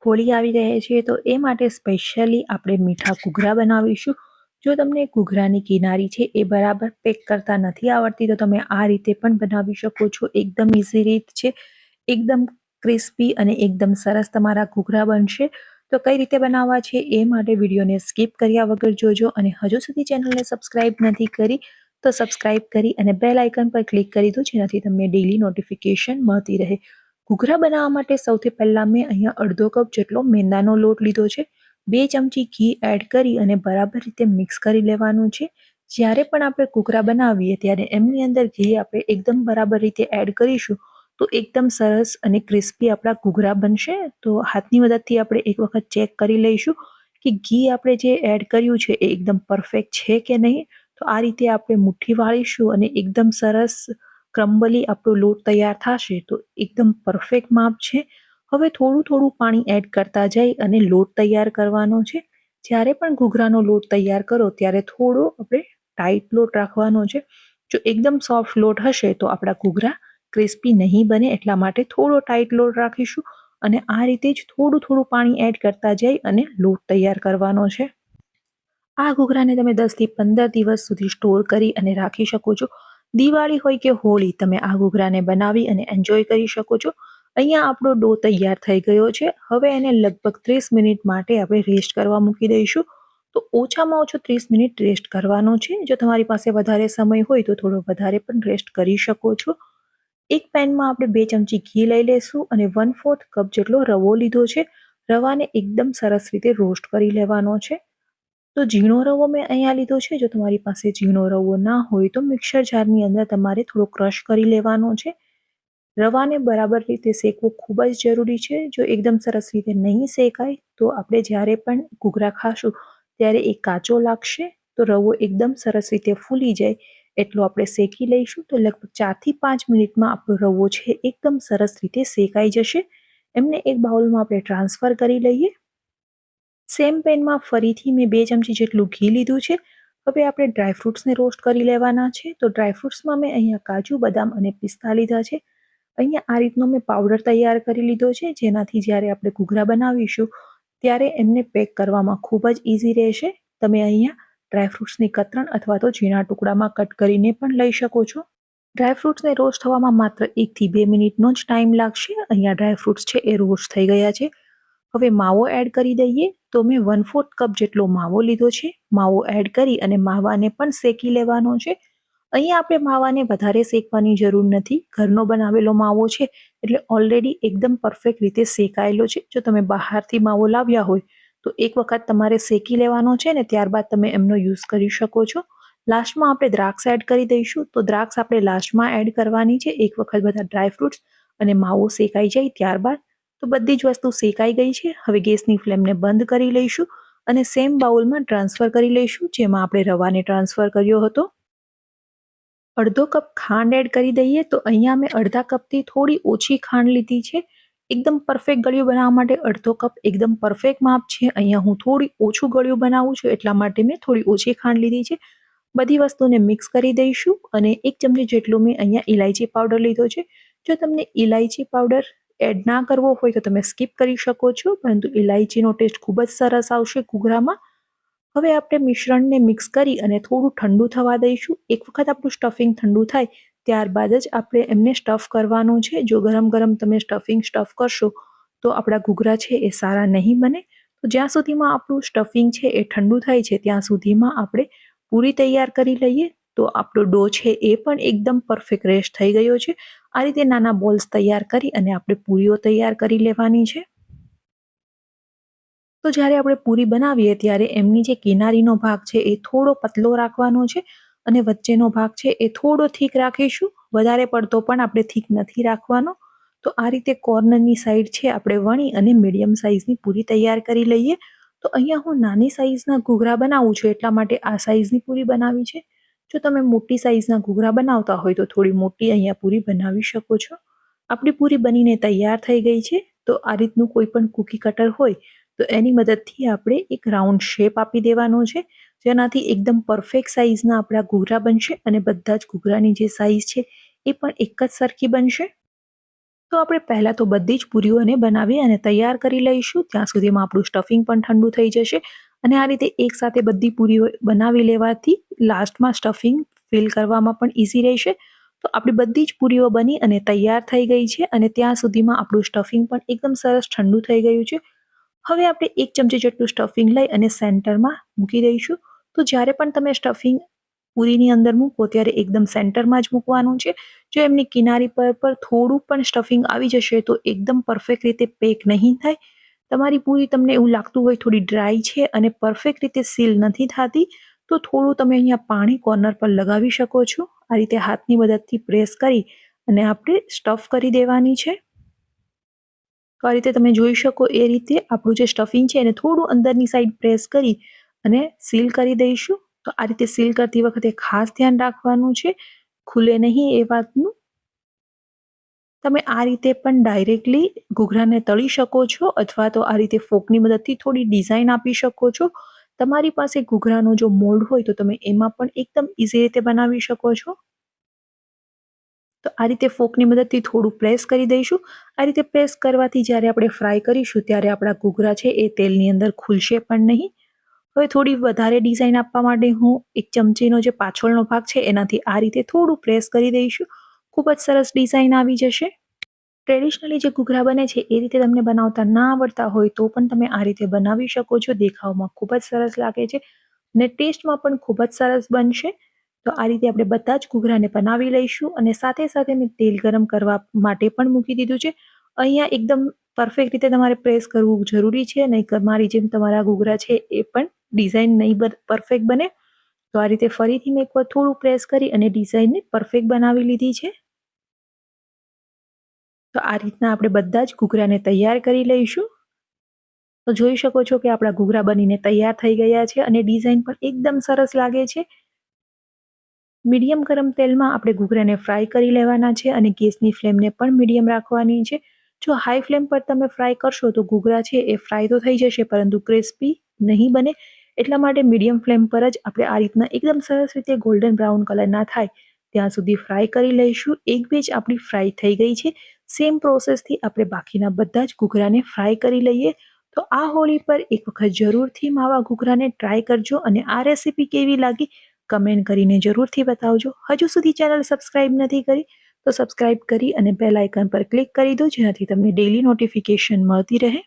હોળી આવી રહી છે તો એ માટે સ્પેશિયલી આપણે મીઠા ઘૂઘરા બનાવીશું. જો તમને ઘૂઘરાની કિનારી છે એ બરાબર પેક કરતા નથી આવડતી તો તમે આ રીતે પણ બનાવી શકો છો. એકદમ ઇઝી રીત છે, એકદમ ક્રિસ્પી અને એકદમ સરસ તમારા ઘૂઘરા બનશે. તો કઈ રીતે બનાવવા છે એ માટે વિડીયોને સ્કીપ કર્યા વગર જોજો, અને હજુ સુધી ચેનલને સબસ્ક્રાઇબ નથી કરી તો સબસ્ક્રાઇબ કરી અને બેલ આઇકન પર ક્લિક કરી દો, જેનાથી તમને ડેઇલી નોટિફિકેશન મળતી રહે. ઘૂઘરા બનાવવા માટે સૌથી પહેલાં મેં અહીંયા અડધો કપ જેટલો મેંદાનો લોટ લીધો છે. 2 ચમચી ઘી એડ કરી અને બરાબર રીતે મિક્સ કરી લેવાનું છે. જ્યારે પણ આપણે ઘૂઘરા બનાવીએ ત્યારે એમની અંદર ઘી આપણે એકદમ બરાબર રીતે એડ કરીશું તો એકદમ સરસ અને ક્રિસ્પી આપણા ઘૂઘરા બનશે. તો હાથની મદદથી આપણે એક વખત ચેક કરી લઈશું કે ઘી આપણે જે એડ કર્યું છે એ એકદમ પરફેક્ટ છે કે નહીં. તો આ રીતે આપણે મુઠ્ઠી વાળીશું અને એકદમ સરસ ક્રમ્બલી આપણો લોટ તૈયાર થશે. તો એકદમ પરફેક્ટ માપ છે. હવે થોડું થોડું પાણી એડ કરતા જઈ અને લોટ તૈયાર કરવાનો છે. જ્યારે પણ ઘૂઘરાનો લોટ તૈયાર કરો ત્યારે થોડો આપણે ટાઈટ લોટ રાખવાનો છે. જો એકદમ સોફ્ટ લોટ હશે તો આપણા ઘૂઘરા ક્રિસ્પી નહીં બને, એટલા માટે થોડો ટાઈટ લોટ રાખીશું. અને આ રીતે જ થોડું થોડું પાણી એડ કરતા જઈ અને લોટ તૈયાર કરવાનો છે. આ ઘૂઘરાને તમે 10 થી 15 દિવસ સુધી સ્ટોર કરી અને રાખી શકો છો. દિવાળી હોય કે હોળી, તમે આ ઘૂઘરાને બનાવી અને એન્જોય કરી શકો છો. અહીંયા આપણો ડો તૈયાર થઈ ગયો છે. હવે એને લગભગ 30 મિનિટ માટે આપણે રેસ્ટ કરવા મૂકી દઈશું. તો ઓછામાં ઓછો 30 મિનિટ રેસ્ટ કરવાનો છે. જો તમારી પાસે વધારે સમય હોય તો થોડો વધારે પણ રેસ્ટ કરી શકો છો. એક પેનમાં આપણે 2 ચમચી ઘી લઈ લઈશું અને 1/4 કપ જેટલો રવો લીધો છે. રવાને એકદમ સરસ રીતે રોસ્ટ કરી લેવાનો છે. તો ઝીણો રવો મેં અહીંયા લીધો છે. જો તમારી પાસે ઝીણો રવો ના હોય તો મિક્સર જારની અંદર તમારે થોડો ક્રશ કરી લેવાનો છે. રવાને બરાબર રીતે શેકવો ખૂબ જ જરૂરી છે. જો એકદમ સરસ રીતે નહીં શેકાય તો આપણે જ્યારે પણ ઘૂઘરા ખાશું ત્યારે એ કાચો લાગશે. તો રવો એકદમ સરસ રીતે ફૂલી જાય એટલો આપણે શેકી લઈશું. તો લગભગ 4 થી 5 મિનિટમાં આપણો રવો છે એકદમ સરસ રીતે શેકાઈ જશે. એમને એક બાઉલમાં આપણે ટ્રાન્સફર કરી લઈએ. સેમ પેનમાં ફરીથી મેં 2 ચમચી જેટલું ઘી લીધું છે. હવે આપણે ડ્રાયફ્રૂટ્સને રોસ્ટ કરી લેવાના છે. તો ડ્રાયફ્રૂટ્સમાં મેં અહીંયા કાજુ, બદામ અને પિસ્તા લીધા છે. અહીંયા આ રીતનો મેં પાવડર તૈયાર કરી લીધો છે, જેનાથી જ્યારે આપણે ઘૂઘરા બનાવીશું ત્યારે એમને પેક કરવામાં ખૂબ જ ઇઝી રહેશે. તમે અહીંયા ડ્રાયફ્રૂટ્સની કતરણ અથવા તો ઝીણા ટુકડામાં કટ કરીને પણ લઈ શકો છો. ડ્રાયફ્રૂટ્સને રોસ્ટ થવામાં માત્ર 1 થી 2 મિનિટનો જ ટાઈમ લાગશે. અહીંયા ડ્રાયફ્રૂટ્સ છે એ રોસ્ટ થઈ ગયા છે. હવે માવો એડ કરી દઈએ. તો મેં 1/4 કપ જેટલો માવો લીધો છે. માવો એડ કરી અને માવાને પણ શેકી લેવાનો છે. અહીંયા આપણે માવાને વધારે શેકવાની જરૂર નથી. ઘરનો બનાવેલો માવો છે એટલે ઓલરેડી એકદમ પરફેક્ટ રીતે શેકાયેલો છે. જો તમે બહારથી માવો લાવ્યા હોય તો એક વખત તમારે શેકી લેવાનો છે ને ત્યારબાદ તમે એમનો યુઝ કરી શકો છો. લાસ્ટમાં આપણે દ્રાક્ષ એડ કરી દઈશું. તો દ્રાક્ષ આપણે લાસ્ટમાં એડ કરવાની છે. એક વખત બધા ડ્રાયફ્રૂટ્સ અને માવો શેકાઈ જાય ત્યારબાદ. તો બધી જ વસ્તુ શેકાઈ ગઈ છે. હવે ગેસની ફ્લેમને બંધ કરી લઈશું અને સેમ બાઉલમાં ટ્રાન્સફર કરી લઈશું જેમાં આપણે રવાને ટ્રાન્સફર કર્યો હતો. અડધો કપ ખાંડ એડ કરી દઈએ. તો અહીંયા મેં અડધા કપથી થોડી ઓછી ખાંડ લીધી છે. એકદમ પરફેક્ટ ગળ્યું બનાવવા માટે અડધો કપ એકદમ પરફેક્ટ માપ છે. અહીંયા હું થોડી ઓછું ગળ્યું બનાવું છું એટલા માટે મેં થોડી ઓછી ખાંડ લીધી છે. બધી વસ્તુને મિક્સ કરી દઈશું અને 1 ચમચી જેટલું મેં અહીંયા ઇલાયચી પાવડર લીધો છે. જો તમને ઇલાયચી પાવડર એડ ના કરવો હોય તો તમે સ્કીપ કરી શકો છો, પરંતુ ઇલાયચીનો ટેસ્ટ ખૂબ જ સરસ આવશે ઘૂઘરામાં. હવે આપણે મિશ્રણને મિક્સ કરી અને થોડું ઠંડુ થવા દઈશું. એક વખત આપણું સ્ટફિંગ ઠંડુ થાય ત્યારબાદ જ આપણે એમને સ્ટફ કરવાનું છે. જો ગરમ ગરમ તમે સ્ટફ કરશો તો આપણા ઘૂઘરા છે એ સારા નહીં બને. તો જ્યાં સુધીમાં આપણું સ્ટફિંગ છે એ ઠંડુ થાય છે ત્યાં સુધીમાં આપણે પૂરી તૈયાર કરી લઈએ. તો આપણો ડો છે એ પણ એકદમ પરફેક્ટ રેસ્ટ થઈ ગયો છે. આ રીતે નાના બોલ્સ તૈયાર કરી અને આપણે પૂરીઓ તૈયાર કરી લેવાની છે. તો જ્યારે આપણે પૂરી બનાવીએ ત્યારે એમની જે કિનારીનો ભાગ છે એ થોડો પતલો રાખવાનો છે અને વચ્ચેનો ભાગ છે એ થોડો થીક રાખીશું. વધારે પડતો પણ આપણે થીક નથી રાખવાનો. તો આ રીતે કોર્નરની સાઈડ છે આપણે વણી અને મીડિયમ સાઇઝની પૂરી તૈયાર કરી લઈએ. તો અહીંયા હું નાની સાઇઝના ઘૂઘરા બનાવું છું એટલા માટે આ સાઇઝની પૂરી બનાવી છે. જો તમે મોટી સાઇઝના ઘૂઘરા બનાવતા હોય તો થોડી મોટી અહીંયા પૂરી બનાવી શકો છો. આપણી પૂરી બનીને તૈયાર થઈ ગઈ છે. તો આ રીતનું કોઈ પણ કૂકી કટર હોય તો એની મદદથી આપણે એક રાઉન્ડ શેપ આપી દેવાનો છે, જેનાથી એકદમ પરફેક્ટ સાઇઝના આપણા ઘૂઘરા બનશે અને બધા જ ઘૂઘરાની જે સાઇઝ છે એ પણ એક જ સરખી બનશે. તો તો આપણે પહેલાં તો બધી જ પૂરીઓને બનાવી અને તૈયાર કરી લઈશું. ત્યાં સુધીમાં આપણું સ્ટફિંગ પણ ઠંડુ થઈ જશે અને આ રીતે એકસાથે બધી પૂરીઓ બનાવી લેવાથી લાસ્ટમાં સ્ટફિંગ ફિલ કરવામાં પણ ઇઝી રહેશે. તો આપણી બધી જ પૂરીઓ બની અને તૈયાર થઈ ગઈ છે અને ત્યાં સુધીમાં આપણું સ્ટફિંગ પણ એકદમ સરસ ઠંડુ થઈ ગયું છે. હવે આપણે 1 ચમચી જેટલું સ્ટફિંગ લઈ અને સેન્ટરમાં મૂકી દઈશું. તો જ્યારે પણ તમે સ્ટફિંગ પૂરીની અંદર મૂકો ત્યારે એકદમ સેન્ટરમાં જ મૂકવાનું છે. જો એમની કિનારી પર થોડું પણ સ્ટફિંગ આવી જશે તો એકદમ પરફેક્ટ રીતે પેક નહીં થાય. તમારી પૂરી તમને એવું લાગતું હોય થોડી ડ્રાય છે અને પરફેક્ટ રીતે સીલ નથી થતી, તો થોડું તમે અહીંયા પાણી કોર્નર પર લગાવી શકો છો. આ રીતે હાથની મદદથી પ્રેસ કરી અને આપણે સ્ટફ કરી દેવાની છે. તો આ રીતે તમે જોઈ શકો એ રીતે આપણું જે સ્ટફિંગ છે એને થોડું અંદરની સાઈડ પ્રેસ કરી અને સીલ કરી દઈશું. તો આ રીતે સીલ કરતી વખતે ખાસ ધ્યાન રાખવાનું છે, ખુલે નહીં એ વાતનું. તમે આ રીતે પણ ડાયરેક્ટલી ઘૂઘરાને તળી શકો છો અથવા તો આ રીતે ફોકની મદદથી થોડી ડિઝાઇન આપી શકો છો. તમારી પાસે ઘૂઘરાનો જો મોલ્ડ હોય તો તમે એમાં પણ એકદમ ઇઝી રીતે બનાવી શકો છો. તો આ રીતે ફોકની મદદથી થોડું પ્રેસ કરી દઈશું. આ રીતે પ્રેસ કરવાથી જ્યારે આપણે ફ્રાય કરીશું ત્યારે આપણા ઘૂઘરા છે એ તેલની અંદર ખુલશે પણ નહીં. હવે થોડી વધારે ડિઝાઇન આપવા માટે હું 1 ચમચીનો જે પાછળનો ભાગ છે એનાથી આ રીતે થોડું પ્રેસ કરી દઈશું. ખૂબ જ સરસ ડિઝાઇન આવી જશે. ટ્રેડિશનલી જે ઘૂઘરા બને છે એ રીતે તમને બનાવતા ના આવડતા હોય તો પણ તમે આ રીતે બનાવી શકો છો. દેખાવમાં ખૂબ જ સરસ લાગે છે અને ટેસ્ટમાં પણ ખૂબ જ સરસ બનશે. તો આ રીતે આપણે બધા જ ઘૂઘરાને બનાવી લઈશું અને સાથે સાથે મેં તેલ ગરમ કરવા માટે પણ મૂકી દીધું છે. અહીંયા એકદમ પરફેક્ટ રીતે તમારે પ્રેસ કરવું જરૂરી છે, નહીં મારી જેમ તમારા ઘૂઘરા છે એ પણ ડિઝાઇન નહીં પરફેક્ટ બને. તો આ રીતે ફરીથી મેં એકવાર થોડું પ્રેસ કરી અને ડિઝાઇનને પરફેક્ટ બનાવી લીધી છે. તો આ રીતના આપણે બધા જ ઘૂઘરાને તૈયાર કરી લઈશું. તો જોઈ શકો છો કે આપણા ઘૂઘરા બનીને તૈયાર થઈ ગયા છે અને ડિઝાઇન પણ એકદમ સરસ લાગે છે. મીડિયમ ગરમ તેલમાં આપણે ઘૂઘરાને ફ્રાય કરી લેવાના છે અને ગેસની ફ્લેમને પણ મીડિયમ રાખવાની છે. જો હાઈ ફ્લેમ પર તમે ફ્રાય કરશો તો ઘૂઘરા છે એ ફ્રાય તો થઈ જશે પરંતુ ક્રિસ્પી નહીં બને. એટલા માટે મીડિયમ ફ્લેમ પર જ આપણે આ રીતના એકદમ સરસ રીતે ગોલ્ડન બ્રાઉન કલરના થાય ત્યાં સુધી ફ્રાય કરી લઈશું. એક બેચ આપણી ફ્રાય થઈ ગઈ છે. સેમ પ્રોસેસથી આપણે બાકીના બધા જ ઘૂઘરાને ફ્રાય કરી લઈએ. તો આ હોળી પર એક વખત જરૂરથી માવા ઘૂઘરાને ટ્રાય કરજો અને આ રેસીપી કેવી લાગી કમેન્ટ કરીને જરૂરથી બતાવજો. હજુ સુધી ચેનલ સબસ્ક્રાઇબ નથી કરી તો સબસ્ક્રાઇબ કરી અને બેલ આઇકન પર ક્લિક કરી દો જેનાથી તમને ડેઇલી નોટિફિકેશન મળતી રહે.